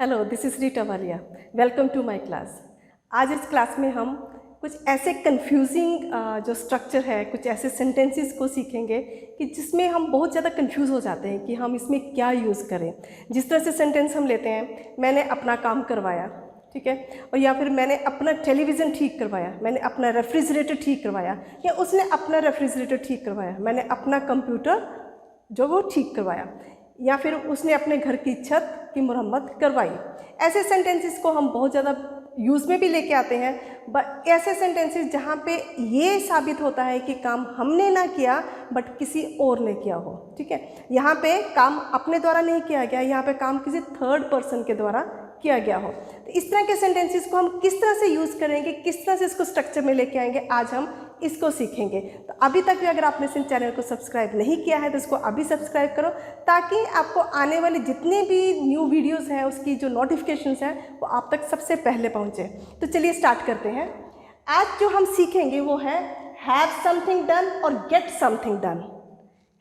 Hello, this is Rita Walia. Welcome to my class. आज इस class में हम कुछ ऐसे कंफ्यूजिंग जो स्ट्रक्चर है, कुछ ऐसे सेंटेंसेस को सीखेंगे कि जिसमें हम बहुत ज़्यादा कंफ्यूज हो जाते हैं कि हम इसमें क्या यूज़ करें। जिस तरह से सेंटेंस हम लेते हैं, मैंने अपना काम करवाया, ठीक है, और या फिर मैंने अपना टेलीविज़न ठीक करवाया, मैंने अपना रेफ्रिजरेटर ठीक करवाया, या उसने अपना रेफ्रिजरेटर ठीक करवाया, मैंने अपना कंप्यूटर जो वो ठीक करवाया, या फिर उसने अपने घर की छत की मुरम्मत करवाई। ऐसे सेंटेंसेस को हम बहुत ज़्यादा यूज़ में भी लेके आते हैं, बट ऐसे सेंटेंसेस जहाँ पे ये साबित होता है कि काम हमने ना किया बट किसी और ने किया हो, ठीक है। यहाँ पे काम अपने द्वारा नहीं किया गया, यहाँ पे काम किसी थर्ड पर्सन के द्वारा किया गया हो। तो इस तरह के सेंटेंसेस को हम किस तरह से यूज़ करेंगे, किस तरह से इसको स्ट्रक्चर में लेके आएंगे, आज हम इसको सीखेंगे। तो अभी तक भी अगर आपने इस चैनल को सब्सक्राइब नहीं किया है तो इसको अभी सब्सक्राइब करो, ताकि आपको आने वाले जितने भी न्यू वीडियोस हैं उसकी जो नोटिफिकेशंस हैं वो आप तक सबसे पहले पहुंचे। तो चलिए स्टार्ट करते हैं। आज जो हम सीखेंगे वो है हैव समथिंग डन और get something done.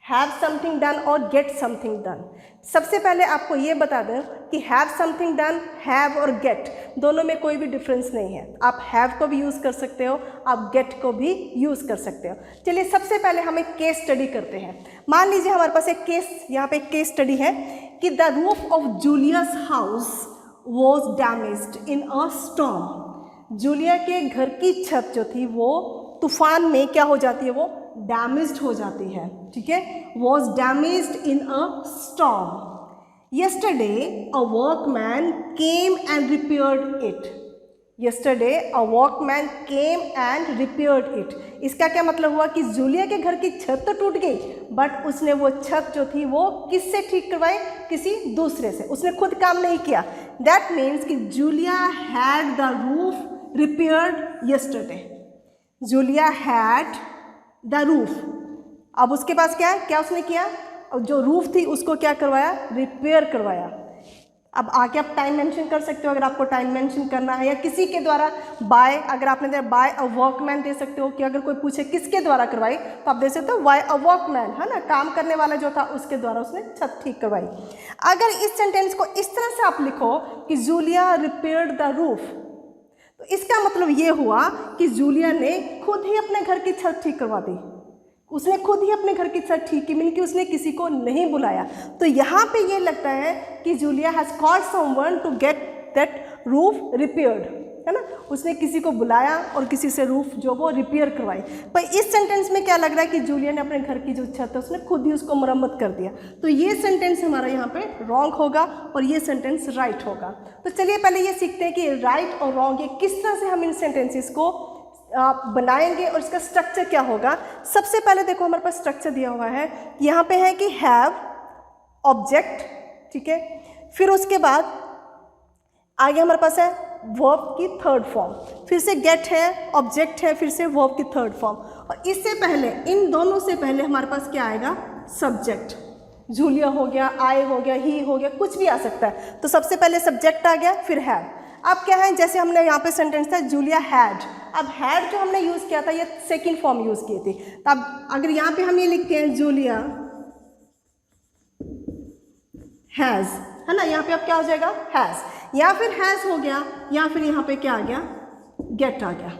Have something done और गेट समथिंग डन। सबसे पहले आपको ये बता दें कि हैव समथिंग डन, हैव और गेट दोनों में कोई भी डिफरेंस नहीं है। आप हैव को भी यूज़ कर सकते हो, आप गेट को भी यूज़ कर सकते हो। चलिए सबसे पहले हम एक केस स्टडी करते हैं। मान लीजिए हमारे पास एक केस, यहाँ पे एक केस स्टडी है कि the roof of Julia's house was damaged in a storm. Julia के घर की छत जो थी वो तूफान में क्या हो जाती है, वो डैमेज्ड हो जाती है, ठीक है। Was damaged in a storm. Yesterday a workman came and repaired it. Yesterday a workman came and repaired it. इसका क्या मतलब हुआ कि जूलिया के घर की छत तो टूट गई, बट उसने वो छत जो थी वो किससे ठीक करवाई, किसी दूसरे से, उसने खुद काम नहीं किया। That means कि Julia had the roof repaired yesterday. Julia had the roof. अब उसके पास क्या है, क्या उसने किया, जो रूफ थी उसको क्या करवाया, रिपेयर करवाया। अब आके आप टाइम मेंशन कर सकते हो अगर आपको टाइम मेंशन करना है, या किसी के द्वारा बाय, अगर आपने दिया बाय अ वर्कमैन दे सकते हो कि अगर कोई पूछे किसके द्वारा करवाई तो आप दे सकते हो बाय अ वर्कमैन, है ना, काम करने वाला जो था उसके द्वारा उसने छत ठीक करवाई। अगर इस सेंटेंस को इस तरह से आप लिखो कि जूलिया रिपेयर्ड द रूफ, तो इसका मतलब ये हुआ कि जूलिया ने खुद ही अपने घर की छत ठीक करवा दी, उसने खुद ही अपने घर की छत ठीक की, मीन कि उसने किसी को नहीं बुलाया। तो यहाँ पे ये लगता है कि Julia has called someone to get that roof repaired, है ना, उसने किसी को बुलाया और किसी से रूफ जो वो रिपेयर करवाई। पर इस सेंटेंस में क्या लग रहा है कि जूलिया ने अपने घर की जो छत है उसने खुद ही उसको मरम्मत कर दिया। तो ये सेंटेंस हमारा यहाँ पे रॉन्ग होगा और ये सेंटेंस राइट होगा। तो चलिए पहले ये सीखते हैं कि राइट और रॉन्ग ये किस तरह से हम इन सेंटेंसेस को बनाएंगे और इसका स्ट्रक्चर क्या होगा। सबसे पहले देखो हमारे पास स्ट्रक्चर दिया हुआ है, यहाँ पे है कि हैव ऑब्जेक्ट, ठीक है, फिर उसके बाद आगे हमारे पास है वर्ब की थर्ड फॉर्म, फिर से गेट है, ऑब्जेक्ट है, फिर से वर्ब की थर्ड फॉर्म, और इससे पहले, इन दोनों से पहले हमारे पास क्या आएगा, सब्जेक्ट। जूलिया हो गया, आई हो गया, ही हो गया, कुछ भी आ सकता है। तो सबसे पहले सब्जेक्ट आ गया, फिर हैव। अब क्या है, जैसे हमने यहाँ पे सेंटेंस था जूलिया हैड, अब हैड जो हमने यूज़ किया था ये सेकंड फॉर्म यूज़ की थी। तो अब अगर यहाँ पे हम ये लिखते हैं जूलिया हैज़, है ना, यहाँ पे अब क्या हो जाएगा, हैज़, या फिर हैज़ हो गया, या फिर यहाँ पे क्या आ गया, गेट आ गया।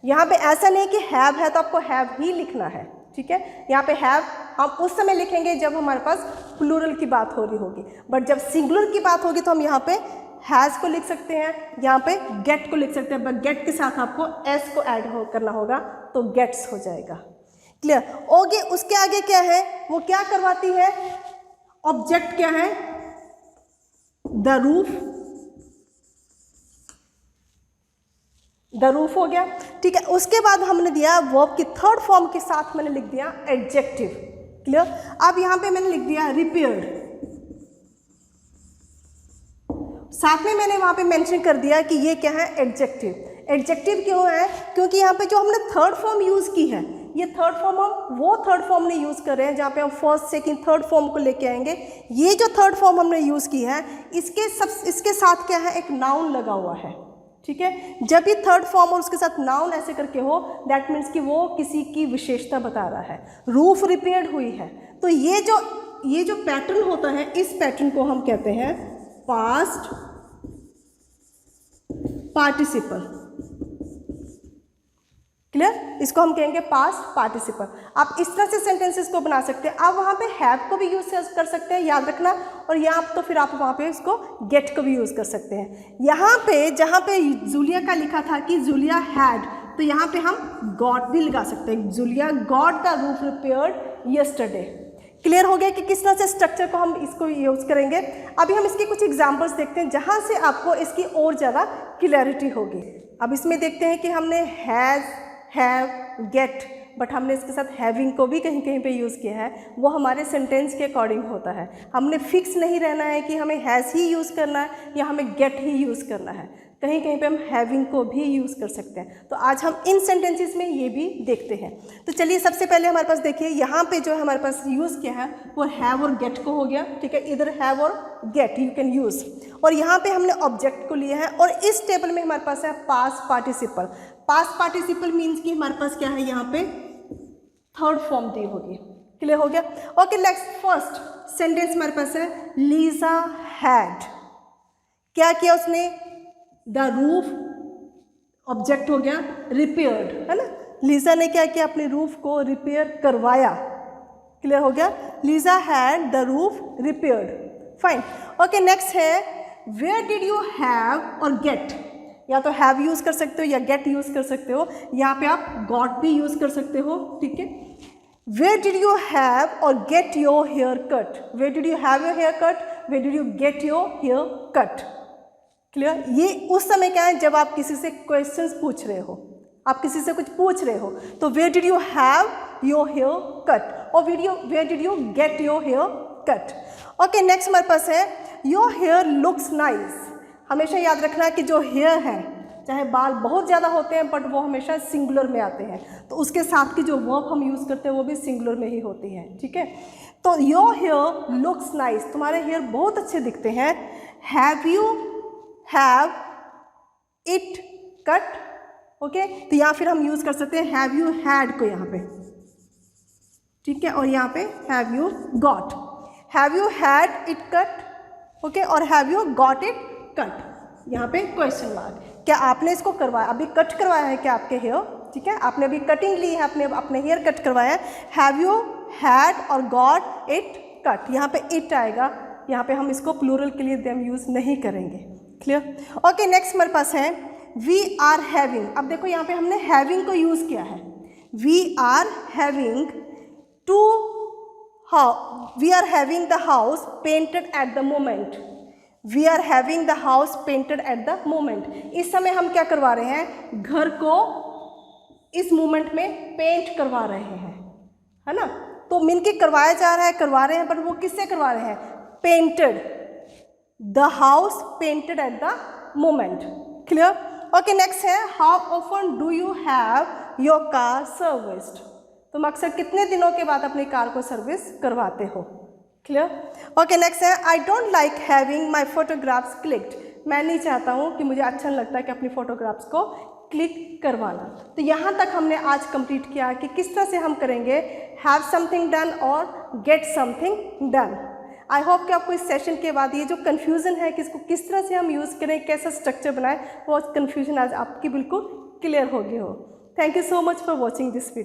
यहाँ पे ऐसा नहीं कि हैव है तो आपको हैव ही लिखना है, ठीक है। यहाँ पे हैव हम उस समय लिखेंगे जब हमारे पास प्लूरल की बात हो रही होगी, बट जब सिंगुलर की बात होगी तो हम यहाँ पे हैज़ को लिख सकते हैं, यहाँ पे गेट को लिख सकते हैं, बट गेट के साथ आपको एस को ऐड करना होगा तो गेट्स हो जाएगा। Clear okay. उसके आगे क्या है, वो क्या करवाती है, ऑब्जेक्ट क्या है, द रूफ, द रूफ हो गया, ठीक है। उसके बाद हमने दिया वर्ब की थर्ड फॉर्म के साथ मैंने लिख दिया एडजेक्टिव। क्लियर। अब यहाँ पे मैंने लिख दिया रिपेयर्ड, साथ में मैंने वहाँ पे मेंशन कर दिया कि ये क्या है, एडजेक्टिव। एडजेक्टिव क्यों है, क्योंकि यहाँ पे जो हमने थर्ड फॉर्म यूज़ की है, ये थर्ड फॉर्म हम वो थर्ड फॉर्म नहीं यूज़ कर रहे हैं जहाँ पे हम फर्स्ट सेकंड थर्ड फॉर्म को लेके आएंगे। ये जो थर्ड फॉर्म हमने यूज़ की है इसके साथ क्या है, एक नाउन लगा हुआ है, ठीक है। जब भी थर्ड फॉर्म और उसके साथ नाउन ऐसे करके हो, दैट मीन्स कि वो किसी की विशेषता बता रहा है। रूफ रिपेयर्ड हुई है, तो ये जो पैटर्न होता है, इस पैटर्न को हम कहते हैं पास्ट पार्टिसिपल। क्लियर? इसको हम कहेंगे पास्ट पार्टिसिपल। आप इस तरह से सेंटेंसेस को बना सकते हैं। आप वहाँ पे हैव को भी यूज़ कर सकते हैं, याद रखना, और यहाँ तो फिर आप वहाँ पे इसको गेट को भी यूज़ कर सकते हैं। यहाँ पे जहाँ पे जूलिया का लिखा था कि जूलिया हैड, तो यहाँ पे हम गॉट भी लगा सकते हैं। Julia got the roof repaired yesterday. Clear हो गया कि किस तरह से स्ट्रक्चर को हम इसको यूज़ करेंगे। अभी हम इसके कुछ एग्जाम्पल्स देखते हैं जहाँ से आपको इसकी और ज़्यादा क्लैरिटी होगी। अब इसमें देखते हैं कि हमने हैज़, हैव, गेट, बट हमने इसके साथ हैविंग को भी कहीं कहीं पे यूज़ किया है। वो हमारे सेंटेंस के अकॉर्डिंग होता है। हमने फिक्स नहीं रहना है कि हमें हैज़ ही यूज़ करना है या हमें गेट ही यूज़ करना है। कहीं कहीं पे हम हैविंग को भी यूज़ कर सकते हैं। तो आज हम इन सेंटेंसेस में ये भी देखते हैं। तो चलिए सबसे पहले हमारे पास देखिए, यहाँ पे जो हमारे पास यूज़ किया है वो हैव और गेट को हो गया। ठीक है, इधर हैव और गेट यू कैन यूज़, और यहाँ पे हमने ऑब्जेक्ट को लिया है। और इस टेबल में हमारे पास है past participle. Past participle means कि हमारे पास क्या है, यहाँ पे थर्ड फॉर्म दी होगी। क्लियर हो गया? ओके, नेक्स्ट फर्स्ट सेंटेंस हमारे पास है लीजा हैड। क्या किया उसने? द रूफ, ऑब्जेक्ट हो गया, रिपेयर्ड, है ना। लीजा ने क्या किया? अपने रूफ को रिपेयर करवाया। क्लियर हो गया? Lisa had the roof repaired. Fine. Okay, next है वेयर डिड यू हैव और गेट। या तो हैव यूज़ कर सकते हो या गेट यूज़ कर सकते हो। यहाँ पे आप गॉट भी यूज़ कर सकते हो। ठीक है, वेयर डिड यू हैव और get your hair cut. Where did you have your hair cut, where did you get your hair cut. Clear? ये उस समय क्या है जब आप किसी से क्वेश्चंस पूछ रहे हो, आप किसी से कुछ पूछ रहे हो, तो where did you have your hair cut और where did you get your hair cut. Okay, next हमारे पास है योर हेयर लुक्स नाइस। हमेशा याद रखना कि जो हेयर है, चाहे बाल बहुत ज़्यादा होते हैं बट वो हमेशा सिंगुलर में आते हैं, तो उसके साथ की जो वर्ब हम यूज़ करते हैं वो भी सिंगुलर में ही होती है। ठीक है, तो योर हेयर लुक्स नाइस, तुम्हारे हेयर बहुत अच्छे दिखते हैं। Have you have it cut. Okay, तो यहाँ फिर हम यूज़ कर सकते हैं हैव यू हैड को यहाँ पे। ठीक है, और यहाँ पे have you got. Have you had it cut, okay, और have you got it cut. यहाँ पे क्वेश्चन मार्क। क्या आपने इसको करवाया, अभी कट करवाया है क्या आपके हेयर? ठीक है, आपने अभी कटिंग ली है, आपने अपने हेयर कट करवाया है। हैव यू हैड और गॉट इट कट, यहाँ पे इट आएगा। यहाँ पे हम इसको प्लूरल के लिए देम यूज़ नहीं करेंगे। क्लियर? ओके, नेक्स्ट हमारे पास है वी आर हैविंग। अब देखो यहाँ पे हमने हैविंग को यूज़ किया है। We are having to we are having the house painted at the moment. We are having the house painted at the moment. इस समय हम क्या करवा रहे हैं? घर को इस मोमेंट में पेंट करवा रहे हैं, है ना। तो मीन के करवाया जा रहा है, करवा रहे हैं, पर वो किससे करवा रहे हैं? Painted, the house painted at the moment. Clear? Okay, next है how often do you have your car serviced. तुम अक्सर कितने दिनों के बाद अपनी कार को सर्विस करवाते हो? क्लियर? ओके, नेक्स्ट है I don't like having my photographs clicked. मैं नहीं चाहता हूँ कि मुझे अच्छा नहीं लगता है कि अपनी फोटोग्राफ्स को क्लिक करवाना। तो यहाँ तक हमने आज कंप्लीट किया कि किस तरह से हम करेंगे हैव समथिंग डन और get something done. I hope कि आपको इस सेशन के बाद ये जो कन्फ्यूज़न है कि इसको किस तरह से हम यूज़ करें, कैसा स्ट्रक्चर बनाएं, वो कन्फ्यूजन आज आपकी बिल्कुल क्लियर हो गई हो। Thank you so much for watching this video.